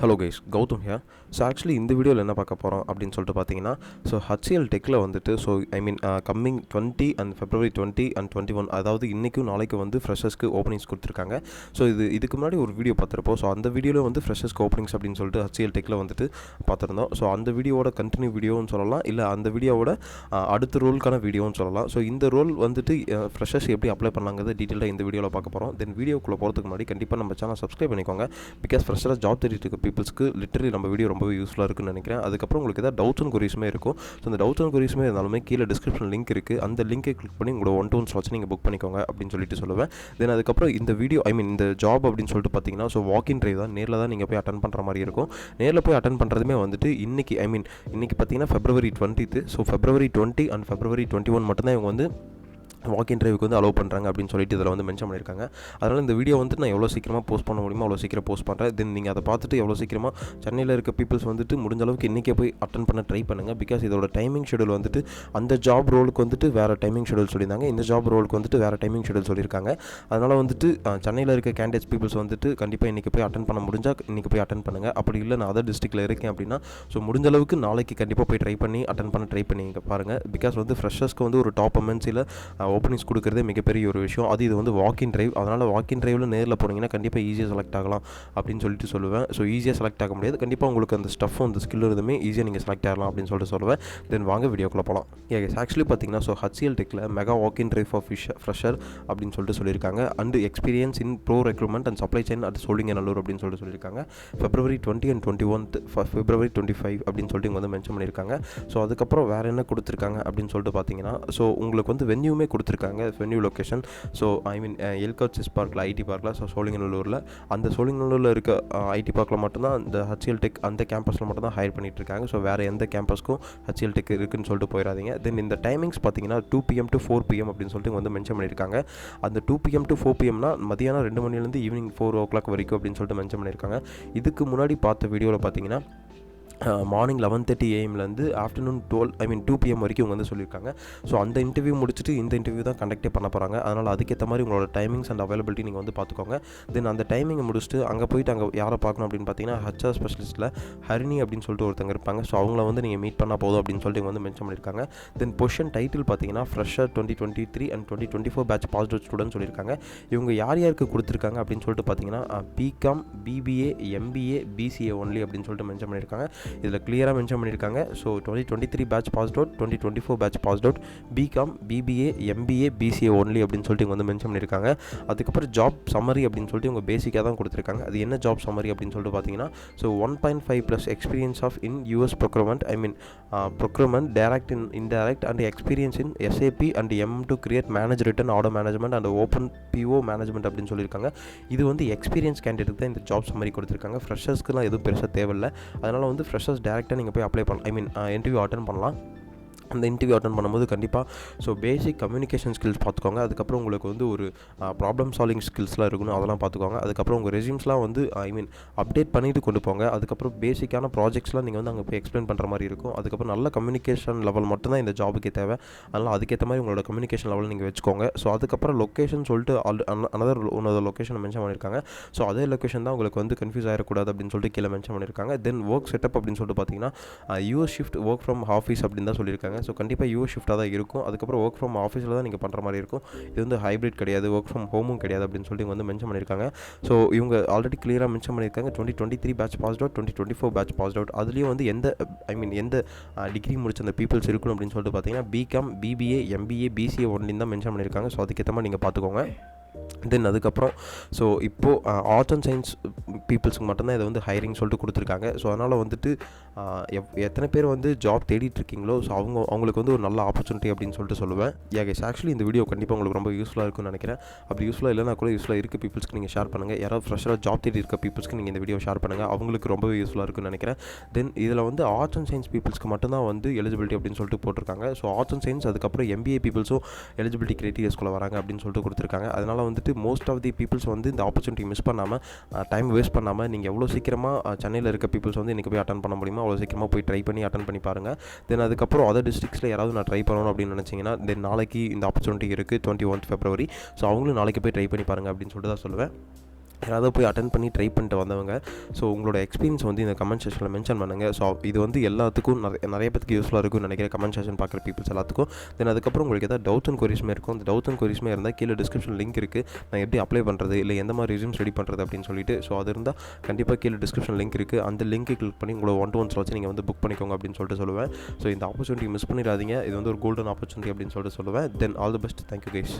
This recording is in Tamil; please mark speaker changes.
Speaker 1: Hello guys, Gautham here. So actually இந்த வீடியோவில் என்ன பார்க்க போகிறோம் அப்படின்னு சொல்லிட்டு பார்த்தீங்கன்னா, ஸோ HCL டெக்கில் வந்துட்டு கம்மிங் 20 அண்ட் February 20 and 21, அதாவது இன்றைக்கும் நாளைக்கு வந்து ஃப்ரெஷர்ஸ்க்கு ஓப்பனிங்ஸ் கொடுத்துருக்காங்க. ஸோ இதுக்கு முன்னாடி ஒரு வீடியோ பார்த்துருப்போம். ஸோ அந்த வீடியோவில் வந்து ஃப்ரெஷர்ஸ்க்கு ஓப்பனிங்ஸ் அப்படின்னு சொல்லிட்டு HCL டெக்கில் வந்துட்டு பார்த்துருந்தோம். ஸோ அந்த வீடியோவோட கண்டினியூ வீடியோன்னு சொல்லலாம், இல்லை அந்த வீடியோவோட அடுத்த ரோலுக்கான வீடியோன்னு சொல்லலாம். ஸோ இந்த ரோல் வந்துட்டு ஃப்ரெஷர்ஸ் எப்படி அப்ளை பண்ணலாங்கிறத டீட்டெயிலாக இந்த வீடியோவில் பார்க்க போகிறோம். தென் வீடியோக்குள்ளே போகிறதுக்கு முன்னாடி கண்டிப்பாக நம்ம சேனல் சப்ஸ்கிரைப் பண்ணிக்கோங்க. பிகாஸ் ஃப்ரெஷராக ஜாப் தேடிட்டு இருக்க பீப்புள்ஸ்க்கு லிட்டரலி நம்ம வீடியோ ரொம்பவே யூஸ்ஃபுல்லாக இருக்குன்னு நினைக்கிறேன். அதுக்கப்புறம் உங்களுக்கு ஏதாவது டவுட்ஸ் அண்ட் கொரிஸுமே இருக்கும். ஸோ அந்த டவுட்ஸ் அண்ட் கொரிஸுமே இருந்தாலுமே கீழே டிஸ்கிரிப்ஷன் லிங்க் இருக்குது. அந்த லிங்கை கிளிக் பண்ணி உங்களோட 1-to-1 ஸ்லாட்ஸ் நீங்கள் புக் பண்ணிக்கோங்க அப்படின்னு சொல்லிட்டு சொல்லுவேன். தென் அதுக்கப்புறம் இந்த வீடியோ இந்த ஜாப் அப்படின்னு சொல்லிட்டு பார்த்தீங்கன்னா, ஸோ வாக்கின் ட்ரைவ் தான், நேரில் தான் நீங்கள் போய் அட்டன் பண்ணுற மாதிரி இருக்கும். நேரில் போய் அட்டன் பண்ணுறதுமே வந்துட்டு இன்றைக்கி பார்த்தீங்கன்னா February 20th. So February 20 and February 21 மட்டும்தான் இவங்க வந்து வாக்கின் ட்ரைவுக்கு வந்து அலோவ் பண்ணுறாங்க அப்படின்னு சொல்லிட்டு இதில் வந்து மென்ஷன் பண்ணியிருக்காங்க. அதனால் இந்த வீடியோ வந்து நான் எவ்வளோ சீக்கிரமாக போஸ்ட் பண்ண முடியுமோ அவ்வளோ சீக்கிரம் போஸ்ட் பண்ணுறேன். தென் நீங்கள் அதை பார்த்துட்டு எவ்வளோ சீக்கிரமாக சென்னையில் இருக்க பீப்புள்ஸ் வந்துட்டு முடிஞ்ச அளவுக்கு இன்றைக்கே போய் அட்டன் பண்ண ட்ரை பண்ணுங்கள். பிகாஸ் இதோட டைமிங் ஷெடியூல் வந்துட்டு அந்த ஜாப் ரோலுக்கு வந்துட்டு வேறு டைமிங் ஷெடியூல் சொல்லியிருந்தாங்க, இந்த ஜாப் ரோலுக்கு வந்துட்டு வேறு டைமிங் ஷெடியூல் சொல்லியிருக்காங்க. அதனால் வந்துட்டு சென்னையில் இருக்க கேண்டிடேட்ஸ் பீப்புள்ஸ் வந்துட்டு கண்டிப்பாக இன்றைக்கி போய் அட்டன் பண்ண முடிஞ்சால் இன்றைக்கி போய் அட்டன் பண்ணுங்கள். அப்படி இல்லை நான் அதர் டிஸ்ட்ரிக்ட்டில் இருக்கேன் அப்படின்னா ஸோ முடிஞ்ச அளவுக்கு நாளைக்கு கண்டிப்பாக போய் ட்ரை பண்ணி அட்டன் பண்ண ட்ரை பண்ணி பாருங்கள். பிகாஸ் வந்து ஃப்ரெஷர்ஸ்க்கு வந்து ஒரு டாப் எம்என்சியில் ஓப்பனிங்ஸ் கொடுக்குறதே மிகப்பெரிய ஒரு விஷயம். அது இது வந்து வாக்கின் ட்ரைவ். அதனால் வாக்கின் ட்ரைவில் நேரில் போனீங்கன்னா கண்டிப்பாக ஈஸியாக செலக்ட் ஆகலாம் அப்படின்னு சொல்லிட்டு சொல்லுவேன். ஸோ ஈஸியாக செலக்ட் ஆக முடியாது, கண்டிப்பாக உங்களுக்கு அந்த ஸ்டஃப்பும் அந்த ஸ்கில் இருந்துமே ஈஸியாக நீங்கள் செலக்ட் ஆகலாம் அப்படின்னு சொல்லிட்டு சொல்லுவேன். தென் வாங்க வீடியோக்குள்ளே போகலாம். ஆக்சுவலி பார்த்தீங்கன்னா ஸோ HCL டெக்கில் mega walk in drive for fresher அப்படின்னு சொல்லிட்டு சொல்லியிருக்காங்க. And experience in pro recruitment and supply chain at Sholinganallur அப்படின்னு சொல்லிட்டு சொல்லியிருக்காங்க. February 20 and 21, February 25 அப்படின்னு சொல்லிட்டு இங்கே வந்து மென்ஷன் பண்ணியிருக்காங்க. ஸோ அதுக்கப்புறம் வேறு என்ன கொடுத்துருக்காங்க அப்படின்னு சொல்லிட்டு பார்த்தீங்கன்னா, ஸோ உங்களுக்கு வந்து வென்யூமே கொடுத்துருக்காங்க. வென்யூ லொக்கேஷன் ஸோ எல்காட்சிஸ் பார்க்கில் ஐடி பார்க்கில், ஸோ சோழிங்கநல்லூரில், அந்த சோழிங்கநல்லூரில் இருக்க ஐடி பார்க்கில் மட்டும்தான் இந்த HCL டெக் அந்த கேம்பஸில் மட்டும்தான் ஹையர் பண்ணிகிட்டு இருக்காங்க. ஸோ வேறு எந்த கேம்பஸ்க்கும் HCL டெக் இருக்குன்னு சொல்லிட்டு போயிடாதீங்க. தென் இந்த டைமிங்ஸ் பார்த்தீங்கன்னா 2 PM to 4 PM அப்படின்னு சொல்லிட்டு வந்து மென்ஷன் பண்ணியிருக்காங்க. அந்த 2 PM to 4 PMனா மதியானம் 2 மணிலேருந்து ஈவினிங் 4 o'clock வரைக்கும் அப்படின்னு சொல்லிட்டு மென்ஷன் பண்ணியிருக்காங்க. இதுக்கு முன்னாடி பார்த்த வீடியோவில் பார்த்தீங்கன்னா மார்னிங் 11:30 AM ஆஃப்டர்நூன் 2 PM வரைக்கும் இவங்க வந்து சொல்லியிருக்காங்க. ஸோ அந்த இன்டர்வியூ முடிச்சுட்டு இந்த இன்டர்வியூ தான் கண்டக்டே பண்ண போகிறாங்க. அதனால் அதுக்கேற்ற மாதிரி உங்களோட டைமிங்ஸ் அண்ட் அவைலபிலிட்டி நீங்கள் வந்து பார்த்துக்கோங்க. தென் அந்த டைமிங்கை முடிச்சுட்டு அங்கே போயிட்டு அங்கே யாரை பார்க்கணும் அப்படின்னு பார்த்தீங்கன்னா HR ஸ்பெஷலிஸ்ட்டில் ஹரிணி அப்படின்னு சொல்லிட்டு ஒருத்தங்க இருப்பாங்க. ஸோ அவங்கள வந்து நீங்கள் மீட் பண்ணால் போதும் அப்படின்னு சொல்லிட்டு வந்து மென்ஷன் பண்ணியிருக்காங்க. தென் பொசிஷன் டைட்டில் பார்த்தீங்கன்னா fresher 2023 and 2024 batch passed out student சொல்லியிருக்காங்க. இவங்க யாருக்கு கொடுத்துருக்காங்க அப்படின்னு சொல்லிட்டு பார்த்தீங்கன்னா BCom, BBA, MBA, BCA only அப்படின்னு சொல்லிட்டு மென்ஷன் பண்ணியிருக்காங்க. இதில் கிளியராக மென்ஷன் பண்ணியிருக்காங்க. So 2023 batch passed out, 2024 batch passed out, BCom, BBA, MBA, BCA only அப்படின்னு சொல்லிட்டு இவங்க வந்து மென்ஷன் பண்ணியிருக்காங்க. அதுக்கப்புறம் ஜாப் சம்மரி அப்படின்னு சொல்லிட்டு இவங்க பேசிக்காக தான் கொடுத்துருக்காங்க. அது என்ன ஜாப் சம்மரி அப்படின்னு சொல்லிட்டு பார்த்தீங்கன்னா, so 1.5+ experience of in US procurement, procurement direct in indirect and experience in SAP and to create manage written order management and open PO management அப்படின்னு சொல்லியிருக்காங்க. இது வந்து எக்ஸ்பீரியன்ஸ் கேண்டிடேட் தான் இந்த ஜாப் சம்மரி கொடுத்துருக்காங்க. ஃப்ரெஷர்ஸ்க்குலாம் எதுவும் பெருசாக தேவையில்லை. அதனால் வந்து ஃப்ரெஷர்ஸ் டேரெக்டாக நீங்கள் போய் அப்ளை பண்ணலாம், இன்டர்வியூ அட்டன் பண்ணலாம். அந்த இன்டர்வியூ அட்டன் பண்ணும்போது கண்டிப்பாக ஸோ பேசிக் கம்யூனிகேஷன் ஸ்கில்ஸ் பார்த்துக்கோங்க. அதுக்கப்புறம் உங்களுக்கு வந்து ஒரு ப்ராப்ளம் சால்விங் ஸ்கில்ஸ்லாம் இருக்கணும், அதெல்லாம் பார்த்துக்கோங்க. அதுக்கப்புறம் உங்கள் ரெஸ்யூம்ஸ்லாம் வந்து அப்டேட் பண்ணிவிட்டு கொண்டு போங்க. அதுக்கப்புறம் பேசிக்கான ப்ராஜெக்ட்ஸ்லாம் நீங்கள் வந்து அங்கே போய் எக்ஸ்பிளைன் பண்ணுற மாதிரி இருக்கும். அதுக்கப்புறம் நல்ல கம்யூனிகேஷன் லெவல் மட்டும்தான் இந்த ஜாபுக்கே தேவை. அதனால் அதுக்கேற்ற மாதிரி உங்களோட கம்யூனிகேஷன் லெவல் நீங்கள் வச்சுக்கோங்க. ஸோ அதுக்கப்புறம் லொக்கேஷன் சொல்லிட்டு another லொக்கேஷன் மென்ஷன் பண்ணியிருக்காங்க. ஸோ அதே லொக்கேஷன் தான் உங்களுக்கு வந்து கன்ஃபியூஸ் ஆகிடக்கூடாது அப்படின்னு சொல்லிட்டு கீழே மென்ஷன் பண்ணியிருக்காங்க. தென் ஒர்க் செட்டப் அப்படின்னு சொல்லிட்டு பார்த்தீங்கன்னா US shift work from office அப்படின்னு தான் சொல்லியிருக்காங்க. ஸோ கண்டிப்பாக US ஷிஃப்ட்டாக தான் இருக்கும். அதுக்கப்புறம் ஒர்க் ஃப்ரம் ஆஃபீஸில் தான் நீங்கள் பண்ணுற மாதிரி இருக்கும். இது வந்து ஹைப்ரிட் கிடையாது, ஒர்க் ஃப்ரம் ஹோமும் கிடையாது அப்படின்னு சொல்லி வந்து மென்ஷன் பண்ணியிருக்காங்க. ஸோ இவங்க ஆல்ரெடி கிளியராக மென்ஷன் பண்ணியிருக்காங்க 2023 batch passed out, 2024 batch passed out. அதுலேயும் வந்து எந்த டிகிரி முடிச்ச அந்த பீப்புள்ஸ் இருக்கணும் அப்படின்னு சொல்லிட்டு பார்த்தீங்கன்னா BCom, BBA, MBA, BCA ஒன்லின்னு தான் மென்ஷன் பண்ணியிருக்காங்க. ஸோ அதுக்கேற்ற மாதிரி நீங்கள் பார்த்துக்கோங்க. தென் அதுக்கப்புறம் ஸோ இப்போது ஆர்ட்ஸ் அண்ட் சயின்ஸ் பீப்புள்ஸுக்கு மட்டும்தான் இதை வந்து ஹைரிங் சொல்லிட்டு கொடுத்துருக்காங்க. ஸோ அதனால் வந்துட்டு எத்தனை பேர் வந்து ஜாப் தேடிட்டுருக்கீங்களோ ஸோ அவங்களுக்கு வந்து ஒரு நல்ல ஆப்பர்ச்சுனிட்டி அப்படின்னு சொல்லிட்டு சொல்லுவேன். ஆக்சுவலி இந்த வீடியோ கண்டிப்பாக உங்களுக்கு ரொம்ப யூஸ்ஃபுல்லாக இருக்கும்னு நினைக்கிறேன். அப்படி யூஸ்ஃபுல்லாக இல்லைனா கூட யூஸ்ஃபுல்லாக இருக்க பீப்புள்ஸ்க்கு நீங்கள் ஷேர் பண்ணுங்கள். யாராவது ஃப்ரெஷராக ஜாப் தேடி இருக்க பீப்புள்ஸ்க்கு நீங்கள் இந்த வீடியோ ஷேர் பண்ணுங்கள். அவங்களுக்கு ரொம்பவே யூஸ்ஃபுல்லாக இருக்குன்னு நினைக்கிறேன். தென் இதில் வந்து ஆர்ட்ஸ் அண்ட் சயின்ஸ் பீப்புள்ஸ்க்கு மட்டும்தான் வந்து எலிஜிபிலிட்டி அப்படின்னு சொல்லிட்டு போட்டிருக்காங்க. ஸோ ஆர்ட்ஸ் அண்ட் சயின்ஸ் அதுக்கப்புறம் MBA பீப்புள்ஸும் எலிஜிபிலிட்டி கிரைட்டீரியாஸ்குள்ளே வராங்க அப்படின்னு சொல்லிட்டு கொடுத்துருக்காங்க. அதனால் வந்துட்டு மோஸ்ட் ஆஃப் தி பீப்புள்ஸ் வந்து இந்த ஆப்பர்ச்சுனிட்டி மிஸ் பண்ணாமல், டைம் வேஸ்ட் பண்ணாமல், நீங்கள் எவ்வளோ சீக்கிரமாக சென்னையில் இருக்க பீப்புள்ஸ் வந்து இன்றைக்கி போய் அட்டன் பண்ண முடியுமோ அவ்வளோ சீக்கிரமாக போய் ட்ரை பண்ணி அட்டன் பண்ணி பாருங்கள். தென் அதுக்கப்புறம் அதர் டிஸ்ட்ரிக்ஸில் யாராவது நான் ட்ரை பண்ணணும் அப்படின்னு நினச்சிங்கன்னா தென் நாளைக்கு இந்த ஆப்பர்ச்சுனிட்டி இருக்குது 21 February. ஸோ அவங்களும் நாளைக்கு போய் ட்ரை பண்ணி பாருங்கள் அப்படின்னு சொல்லிட்டு தான் சொல்லுவேன். யாராவது போய் அட்டென்ட் பண்ணி ட்ரை பண்ணிட்டு வந்தவங்க, ஸோ உங்களோட எக்ஸ்பீரியன்ஸ் வந்து இந்த கமெண்ட் செக்ஷனில் மென்ஷன் பண்ணுங்கள். ஸோ இது வந்து எல்லாத்துக்கும் நிறைய பேருக்கு யூஸ்ஃபுல்லாக இருக்கும்னு நினைக்கிறேன், கமெண்ட் செக்ஷன் பார்க்குற பீப்புள்ஸ் எல்லாத்துக்கும். தென் அதுக்கப்புறம் உங்களுக்கு ஏதாவது டவுட்ஸ் அண்ட் கொரிஸ்மே இருக்கும், அந்த டவுட்ஸ் அண்ட் கொரிஸ்மே இருந்தால் கீழே டிஸ்கிரிப்ஷன் லிங்க் இருக்குது, நான் எப்படி அப்ளை பண்ணுறது இல்லை எந்த மாதிரி ரெஸ்யூம்ஸ் ரெடி பண்ணுறது அப்படின்னு சொல்லிட்டு. ஸோ அது இருந்தால் கண்டிப்பாக கீழே டிஸ்கிரிப்ஷன் லிங்க் இருக்குது, அந்த லிங்க்கை கிளிக் பண்ணி உங்களோட 1-to-1 ஸ்லாட்ஸ் நீங்கள் வந்து புக் பண்ணிக்கோங்க அப்படின்னு சொல்லிட்டு சொல்லுவேன். ஸோ இந்த ஆப்பர்ச்சுனிட்டி மிஸ் பண்ணிடாதீங்க, இது வந்து ஒரு கோல்டன் ஆப்பர்ச்சுனிட்டி அப்படின்னு சொல்லிட்டு சொல்லுவேன். Then all the best, thank you guys.